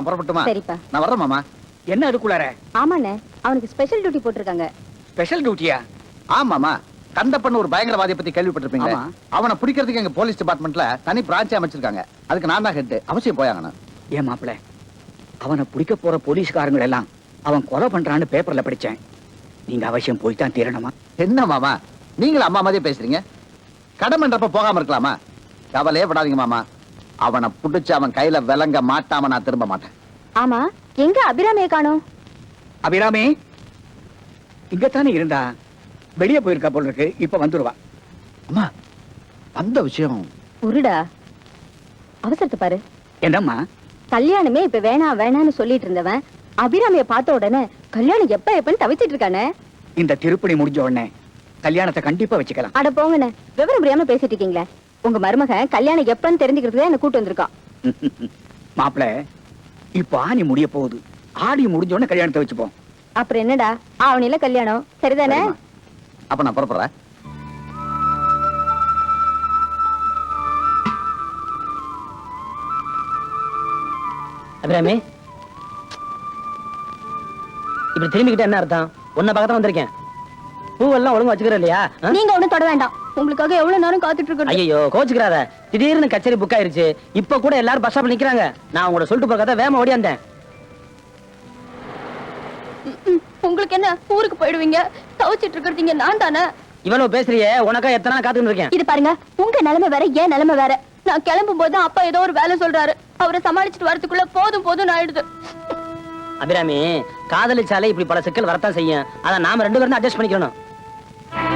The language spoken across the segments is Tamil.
புறப்பட்டுமா? சரிப்பா. நான் வர்றேன் மாமா. என்ன அதுக்குள்ளார? ஆமாண்ணே, அவனுக்கு ஸ்பெஷல் டியூட்டி போட்டிருக்காங்க. ஸ்பெஷல் டியூட்டியா? ஆமாமா. கந்தப்பன் ஒரு பயங்கரவாதியை பத்தி கேள்விப்பட்டிருப்பீங்க. ஆமா. அவனை பிடிக்கிறதுக்கு எங்க போலீஸ் டிபார்ட்மெண்ட்ல தனி பிரான்ச் அமைச்சிருக்காங்க. அதுக்கு நான் தான் ஹெட். அவசியம் போயாங்கண்ணா. ஏன் மாப்பிள, அவனை பிடிக்க போற போலீஸ்காரங்க எல்லாம் அவன் கொலை பண்றான்னு பேப்பர்ல படிச்சேன். நீங்க அவசியம் போய் தான் தீரணுமா? என்ன மாமா, நீங்களும் அம்மா மாதிரியே பேசுறீங்க. கடமைன்றப்ப போகாம இருக்கலாமா? கவலையே படாதீங்க மாமா. அவனை புடிச்சு அவன் கையில விலங்க மாட்டாம நான் திரும்ப மாட்டேன். ஆமா, எங்க அபிராமியை காணோம்? அபிராமி இங்கத்தானே இருந்தா, வெளியே போயிருக்கா போல இருக்கு. இப்ப வந்துருவா. அம்மா, அந்த விஷயம் உருடா, அவசரத்தை பாரு. என்னம்மா? கல்யாணமே இப்ப வேணாம் வேணான்னு சொல்லிட்டு இருந்தவன் அபிராமியை பார்த்த உடனே கல்யாணம் எப்பன்னு தவிச்சிட்டு இருக்கானே. இந்த திருப்பணி முடிஞ்ச உடனே கல்யாணத்தை கண்டிப்பா வச்சுக்கலாம். அட போங்கண்ணே, விவரம் புரியாம பேசிட்டு இருக்கீங்களே. உங்க மருமக கல்யாணம் எப்பன்னு தெரிஞ்சுக்கிறதுக்கு என்ன கூட்டு வந்திருக்கான். மாப்பிள, இப்ப ஆணி முடிய போகுது. ஆடி முடிஞ்ச உடனே கல்யாணத்தை வச்சுப்போம். அப்புறம் என்னடா, அவனில கல்யாணம் சரிதானே? சரிம்மா. அப்ப நான் புறப்படுறேன். அபிராமி, இப்படி திரும்பிக்கிட்ட என்ன அர்த்தம்? உன்னை பக்கத்துல வந்திருக்கேன். பூவெல்லாம் ஒழுங்கா வச்சுக்கிற இல்லையா? நீங்க ஒண்ணும் தொட வேண்டாம். உங்களுக்காக எவ்வளவு நேரம் காத்துட்டு இருக்கோம். ஐயோ, கோச்சுக்கிறாத. திடீர்னு கச்சேரி புக் ஆயிருச்சு. இப்ப கூட எல்லாரும் பஸ் ஸ்டாப்ல நிக்கிறாங்க. நான் உங்களோட சொல்லிட்டு போறத வேகமா ஓடியாந்தேன். உங்களுக்கு என்ன, ஊருக்கு போயிடுவீங்க. தவிச்சிட்டு இருக்கிறதீங்க நான் தானே. இவ்வளவு பேசுறியே, உனக்கா எத்தனை நாள் காத்துட்டு இருக்கேன். இது பாருங்க, உங்க நிலைமை வேற, ஏன் நிலைமை வேற. நான் கிளம்பும் போது அப்பா ஏதோ ஒரு வேலை சொல்றாரு. அவரை சமாளிச்சுட்டு வரதுக்குள்ள போதும் போதும் ஆயிடுது. அபிராமி, காதலிச்சாலே இப்படி பல சிக்கல் வரத்தான் செய்யும். அத நாம ரெண்டு பேரும் அட்ஜஸ்ட் பண்ணிக்கணும்.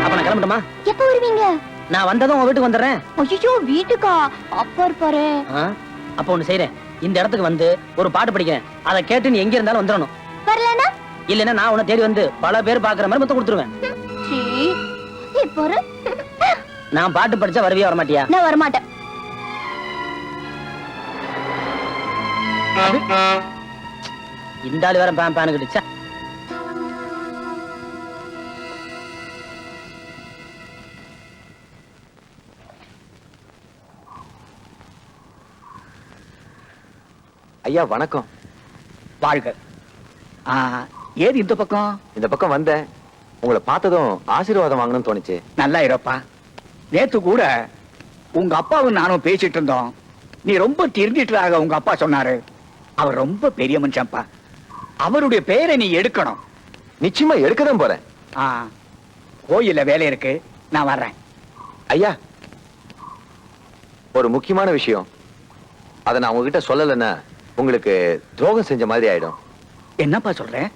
அப்ப நான் கிளம்பட்டுமா? எப்ப வருவீங்க? நான் வந்ததும் உன் வீட்டுக்கு வந்துடுறேன். ஐயோ, வீட்டுக்கா? அப்பா இருப்பாரு. அப்ப ஒண்ணு செய்யறேன். இந்த இடத்துக்கு வந்து ஒரு பாட்டு படிக்கிறேன். அதை கேட்டு நீ எங்க இருந்தாலும் வந்துடணும். வரலனா? இல்லன்னா நான் உன்னை தேடி வந்து பல பேர் பாக்குற மாதிரி மொத்தம் கொடுத்துருவேன். நான் பாட்டு படிச்சா வருவியா வர மாட்டியா? நான் வர மாட்டேன். இந்த ஆளு வேற பேன் கிட்டுச்சா. ஐயா வணக்கம். வாழ்க. ஏது இந்த பக்கம்? இந்த பக்கம் வந்தேன். உங்களை பார்த்ததும் ஆசீர்வாதம் வாங்கணும்னு தோணுச்சு. நல்லா இருப்பா. நேத்து கூட உங்க அப்பாவும் நானும் பேசிட்டு இருந்தோம். நீ ரொம்ப திருந்திட்டாக உங்க அப்பா சொன்னாரு. அவர் ரொம்ப பெரிய மனுஷன்ப்பா. அவருடைய பேரை நீ எடுக்கணும். நிச்சயமா எடுக்கதான் போறேன். கோயில்ல வேலை இருக்கு, நான் வர்றேன். ஐயா, ஒரு முக்கியமான விஷயம். அதை நான் உங்ககிட்ட சொல்லலைன்னா உங்களுக்கு துரோகம் செஞ்ச மாதிரி ஆயிடும். என்னப்பா சொல்றேன்?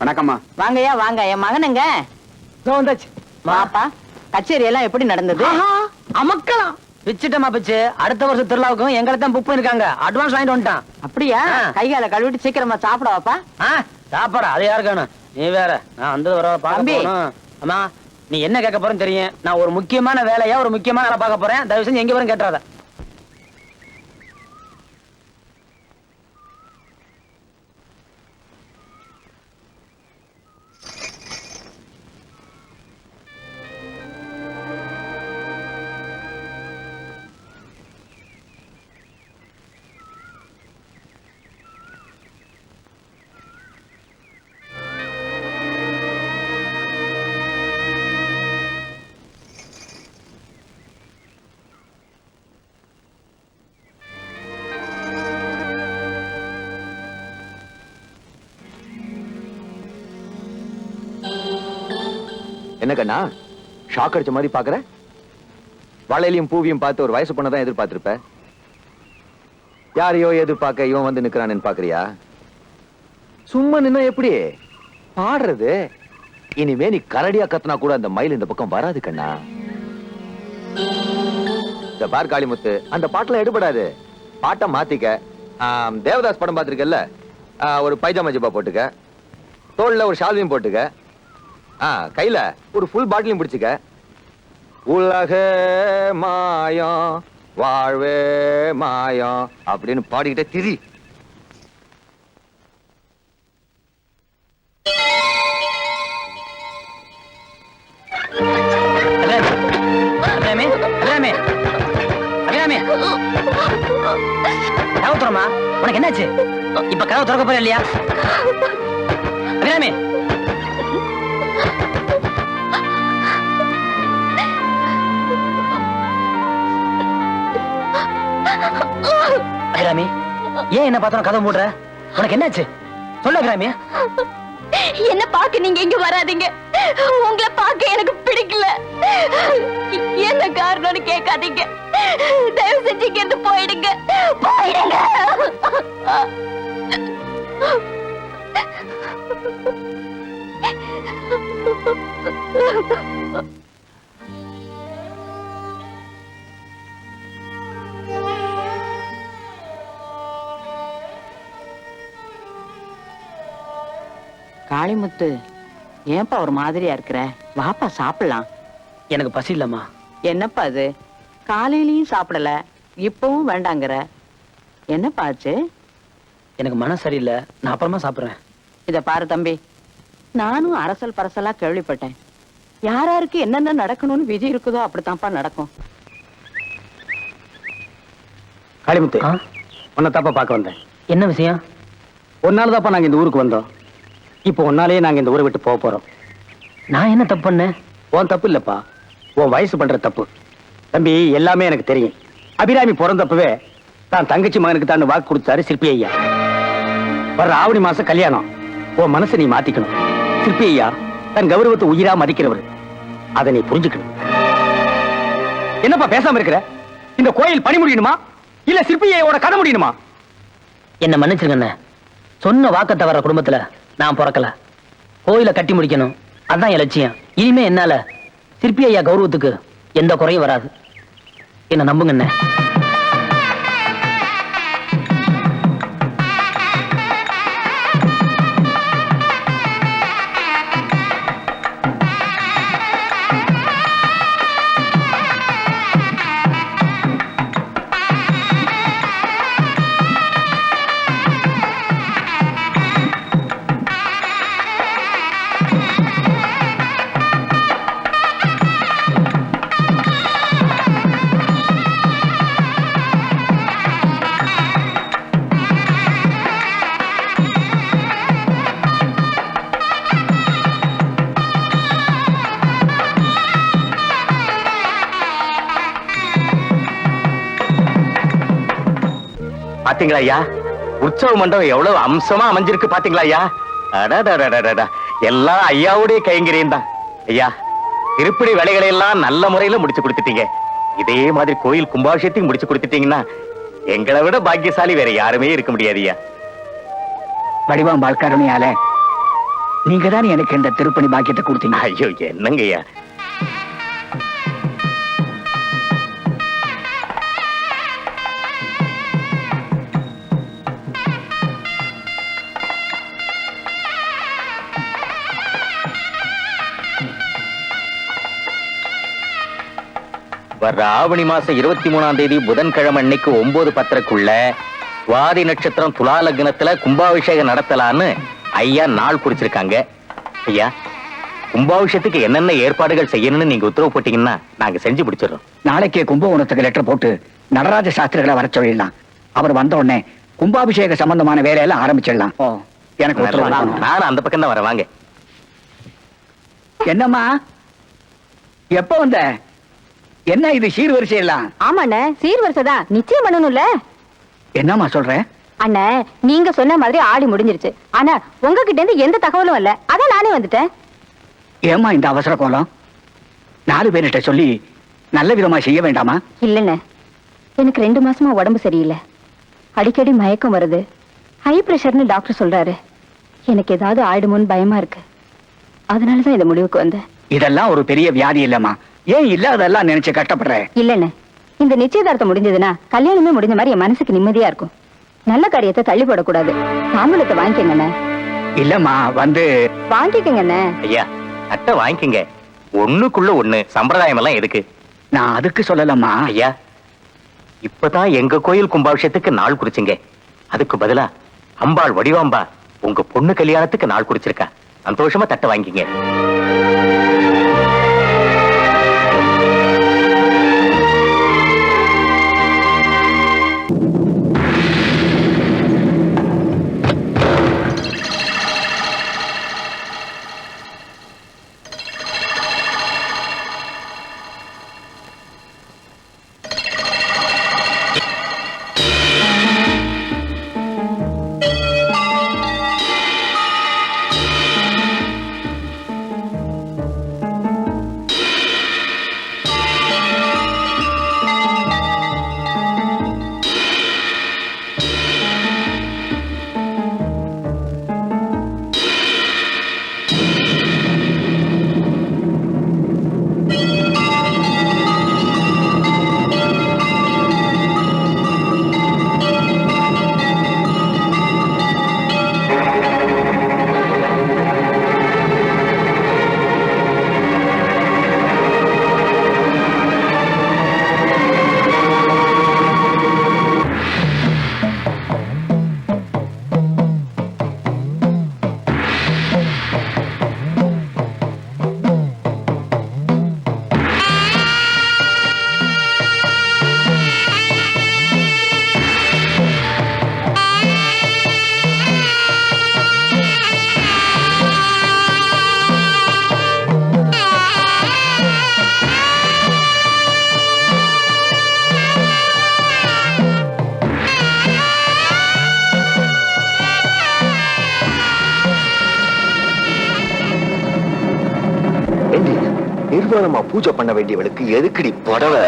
வணக்கம்மா. வாங்கய்யா வாங்க. என் மகனுங்க வந்தாச்சு. பாப்பா, கச்சேரி எல்லாம் எப்படி நடந்தது? அமக்கலாம். பிச்சுட்டமா பிச்சு. அடுத்த வருஷம் திருவிழாவுக்கும் எங்களை தான் புக் பண்ணிருக்காங்க. அட்வான்ஸ் வாங்கிட்டு வந்துட்டான். அப்படியா? கைகால கழுவிட்டு சீக்கிரமா சாப்பிட வாப்பா. சாப்பாடா? அது யாருக்கானு? நீ வேற. நான் வந்தது வர தம்பி. அம்மா, நீ என்ன கேட்க போறேன்னு தெரியும். நான் ஒரு முக்கியமான வேலையா ஒரு முக்கியமான வேலை பார்க்க போறேன். தயவு செஞ்சு எங்க வரும் கேட்டுறாத. என்ன கண்ணா, ஷாக் அடிச்ச மாதிரி பாக்குற? வளையலையும் பூவியும் பார்த்து ஒரு வயசு பொண்ணதான் எதிர்பார்த்திருப்ப. யாரையோ எதிர்பார்க்க இவன் வந்து நிக்கிறான்னு பாக்குறியா? சும்மா நின்னா எப்படி பாடுறது? இனிமே நீ கரடியா கத்துனா கூட அந்த மயில் இந்த பக்கம் வராது கண்ணா. இந்த பார் காளிமுத்து, அந்த பாட்டுல எடுபடாது. பாட்டை மாத்திக்க. தேவதாஸ் படம் பார்த்திருக்கல, ஒரு பைஜாமா ஜிப்பா போட்டுக்க, தோல்ல ஒரு ஷால்வையும் போட்டுக்க, கையில ஒரு ஃபுல் பாட்டிலையும் பிடிச்சுக்க. உலக மாயம் வாழ்வே மாயம் அப்படின்னு பாடிக்கிட்டே திரி. அபிராமி, அபிராமி, அபிராமி. கதவு திறம்மா. உனக்கு என்னாச்சு? இப்ப கதவு திறக்க போற இல்லையா? அபிராமி. அபிராமி, ஏன் என்ன பார்த்தோம் கதவு மூடுற? உனக்கு என்னாச்சு? சொல்லு அபிராமி. என்ன பாக்க நீங்க இங்க வராதீங்க. உங்களை பார்க்க எனக்கு பிடிக்கல. என்ன காரணம்னு கேட்காதீங்க. தயவு செஞ்சு இங்க இருந்து போயிடுங்க. போயிடுங்க. காளிமுத்து, ஏன்பா ஒரு மாதிரியா இருக்கிற? வாப்பா சாப்பிடலாம். எனக்கு பசி இல்லம்மா. என்னப்பா அது? காலையிலயும் சாப்பிடல, இப்பவும் வேண்டாங்கிற. என்னப்பா ஆச்சு? எனக்கு மனசு சரியில்லை. நான் அப்புறமா சாப்பிடுறேன். இத பாரு தம்பி, நானும் அரசல் பரசலா கேள்விப்பட்டேன். யாராருக்கு என்னென்ன நடக்கணும்னு விதி இருக்குதோ அப்படித்தான்ப்பா நடக்கும். காளிமுத்து, ஆ? உன்னை தப்பா பார்க்க வந்தேன். என்ன விஷயம்? ஒன்னால தாப்பா நாங்க இந்த ஊருக்கு வந்தோம். இப்போ ஒன்னாலேயே நாங்க இந்த ஊரை விட்டு போக போறோம். நான் என்ன தப்பு பண்ணேன்? உன் தப்பு இல்லப்பா, உன் வயசு பண்ற தப்பு. தம்பி, எல்லாமே எனக்கு தெரியும். அபிராமி பிறந்தப்பவே தான் தங்கச்சி மகனுக்கு தான் வாக்கு கொடுத்தாரு சிற்பி ஐயா. வர்ற ஆவணி மாசம் கல்யாணம். உன் மனசை நீ மாத்திக்கணும். சிற்பி ஐயா தன் கௌரவத்தை உயிரா மதிக்கிறவர். அதை நீ புரிஞ்சுக்கணும். என்னப்பா பேசாம இருக்கிற? இந்த கோயில் பணி முடியணுமா இல்ல சிற்பி ஐயாவோட கதை முடியணுமா? என்ன மன்னிச்சிருங்க. சொன்ன வாக்கத்தை வர்ற குடும்பத்துல நான் பிறக்கல. கோயிலை கட்டி முடிக்கணும், அதான் என் லட்சியம். இனிமே என்னால சிற்பி ஐயா கௌரவத்துக்கு எந்த குறையும் வராது. என்ன நம்புங்க. பாத்தீங்களா ஐயா, உற்சவ மண்டபம் எவ்வளவு அம்சமா அமைஞ்சிருக்கு பாத்தீங்களா ஐயா? அடடடடடடா, எல்லாம் ஐயாவுடைய கைங்கரியம் தான். ஐயா, திருப்பணி வேலைகளை எல்லாம் நல்ல முறையில முடிச்சு கொடுத்துட்டீங்க. இதே மாதிரி கோயில் கும்பாபிஷேகத்தையும் முடிச்சு கொடுத்துட்டீங்கன்னா எங்களை விட பாக்கியசாலி வேற யாருமே இருக்க முடியாது ஐயா. வடிவாம்பாள் கருணையால நீங்க தான் எனக்கு இந்த திருப்பணி பாக்கியத்தை கொடுத்தீங்க. ஐயோ, என்னங்க ஐயா. வர்ற ஆவணி மாசம் 23ஆம் தேதி புதன்கிழமை அன்னைக்கு 9:10 சுவாதி நட்சத்திரம் துலா லக்னத்துல கும்பாபிஷேகம் நடத்தலான்னு ஐயா நாள் குறிச்சிருக்காங்க. ஐயா, கும்பாபிஷேகத்துக்கு என்னென்ன ஏற்பாடுகள் செய்யணும்னு நீங்க உத்தரவு போட்டீங்கன்னா நாங்க செஞ்சு முடிச்சிடறோம். நாளைக்கே கும்பகோணத்துக்கு லெட்டர் போட்டு நடராஜ சாஸ்திரிகளை வர சொல்லிடலாம். அவர் வந்த உடனே கும்பாபிஷேக சம்பந்தமான வேலையெல்லாம் ஆரம்பிச்சிடலாம். எனக்கு உத்தரவு. நானும் அந்த பக்கம் தான் வரேன், வாங்க. என்னம்மா, எப்ப வந்த? என்ன இது சீர்வரிசை எல்லாம்? ஆமாண்ணே, சீர்வரிசைதான். நிச்சயம் பண்ணணும்ல. என்னம்மா சொல்ற? அண்ணே, நீங்க சொன்ன மாதிரி ஆடி முடிஞ்சிருச்சு. ஆனா உங்ககிட்ட இருந்து எந்த தகவலும் இல்ல. அதான் நானே வந்துட்டேன். ஏமா இந்த அவசர கோலம்? 4 பேர்கிட்ட சொல்லி நல்ல விதமா செய்ய வேண்டாமா? இல்லண்ணே, எனக்கு 2 மாசமா உடம்பு சரியில்லை. அடிக்கடி மயக்கம் வருது. ஹை பிரஷர்னு டாக்டர் சொல்றாரு. எனக்கு ஏதாவது ஆயிடுமோன்னு பயமா இருக்கு. அதனாலதான் இந்த முடிவுக்கு வந்தேன். இதெல்லாம் ஒரு பெரிய வியாதி இல்லம்மா. ஏன் இல்லாதெல்லாம் நினைச்சு கஷ்டப்படுற? இல்லண்ணே, இந்த நிச்சயதார்த்தம் முடிஞ்சதுன்னா கல்யாணமே முடிஞ்ச மாதிரி என் மனசுக்கு நிம்மதியா இருக்கும். நல்ல காரியத்தை தள்ளி போடக்கூடாது. தாம்பூலத்தை வாங்கிக்கங்கண்ணே. இல்லம்மா, வாங்கிக்கங்கண்ணே. ஐயா, அட்டை வாங்கிக்கங்க. ஒண்ணுக்குள்ள ஒண்ணு சம்பிரதாயம் எல்லாம் எதுக்கு? நான் அதுக்கு சொல்லலம்மா. ஐயா, இப்பதான் எங்க கோயில் கும்பாபிஷேகத்துக்கு நாள் குறிச்சிங்க. அதுக்கு பதிலா அம்பாள் வடிவாம்பா உங்க பொண்ணு கல்யாணத்துக்கு நாள் குறிச்சிருக்கா. சந்தோஷமா தட்ட வாங்கிங்க. நிர்வாணமா பூஜை பண்ண வேண்டியவளுக்கு எதுக்குடி புடவை?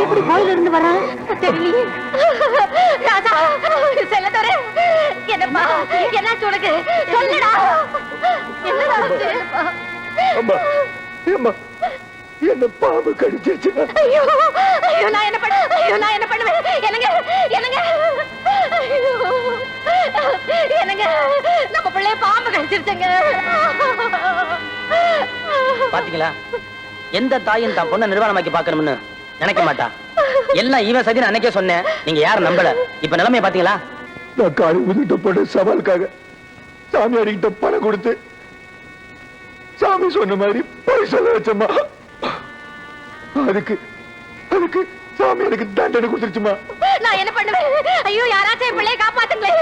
எப்படி கோயில இருந்து வர தெரியலையே. ராஜா, செல்லத்தோரே, என்னப்பா என்னாச்சு உனக்கு? சொல்லுடா. என்னடா ஆச்சு? என்ன பாம்பு கடிச்சிருச்சு. ஐயோ ஐயோ, நான் என்ன பண்ணுவேன்? என்னங்க என்னங்க, நம்ம பிள்ளைய பாம்பு கடிச்சிருச்சுங்க. பாத்தீங்களா, எந்த தாயும் தான் பொண்ணை நிர்வாணமாக்கி பார்க்கணும்னு நினைக்க மாட்டா. எல்லாம் இவன் சதி அன்னைக்கே சொன்னேன், நீங்க யாரும் நம்பல. இப்ப நிலைமைய பாத்தீங்களா? நான் காளி உதிட்ட போன சவாலுக்காக சாமியாடிக்கிட்ட பணம் கொடுத்து சாமி சொன்ன மாதிரி போய் சொல்ல வச்சம்மா. அதுக்கு சாமி எனக்கு தண்டனை கொடுத்துருச்சுமா. நான் என்ன பண்ணுவேன்? ஐயோ, யாராச்சும் என் பிள்ளைய காப்பாத்துங்களே,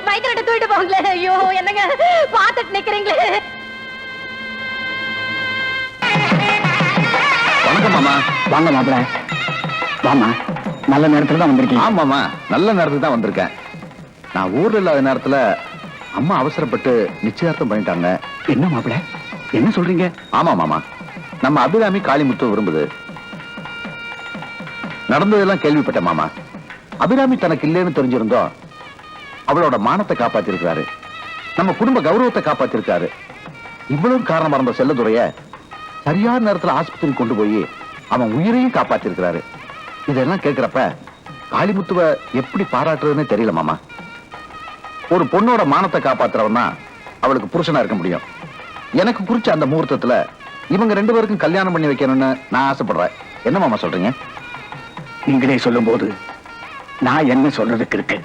வயிற்றுல தூக்கிட்டு போங்களே. ஐயோ, என்னங்க பாத்துட்டு நிக்கிறீங்களே. வணக்கம் மாமா. வாங்க மாப்பிள்ள. வாமா, நல்ல நேரத்துல தான் வந்திருக்கீங்க. ஆமாமா, நல்ல நேரத்துக்கு தான் வந்திருக்கேன். நான் ஊர்ல இல்லாத நேரத்துல அம்மா அவசரப்பட்டு நிச்சயார்த்தம் பண்ணிட்டாங்க. என்ன மாப்பிள்ள, என்ன சொல்றீங்க? ஆமா மாமா, நம்ம அபிராமி காளிமுத்து விரும்புது. நடந்ததெல்லாம் கேள்விப்பட்ட மாமா. அபிராமி தனக்கு இல்லைன்னு தெரிஞ்சிருந்தோம் அவளோட மானத்தை காப்பாத்திருக்காரு, நம்ம குடும்ப கௌரவத்தை காப்பாத்திருக்காரு. இவ்வளவு காரணமா இருந்த செல்லதுரைய சரியான நேரத்துல ஆஸ்பத்திரி கொண்டு போய் அவன் உயிரையும் காப்பாத்திருக்கிறாரு. இதெல்லாம் கேட்கிறப்ப காளிமுத்துவ எப்படி பாராட்டுறதுன்னு தெரியல மாமா. ஒரு பொண்ணோட மானத்தை காப்பாத்துறவன் தான் அவளுக்கு புருஷனா இருக்க முடியும். எனக்கு குறிச்ச அந்த முகூர்த்தத்துல இவங்க ரெண்டு பேருக்கும் கல்யாணம் பண்ணி வைக்கணும்னு நான் ஆசைப்படுறேன். என்ன மாமா சொல்றீங்க? நீங்களே சொல்லும் போது நான் என்ன சொல்றதுக்கு இருக்கு?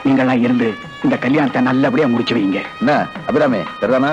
நீங்களா இருந்து இந்த கல்யாணத்தை நல்லபடியா முடிச்சு வைங்க. என்ன அபிராமி, சரிதானா?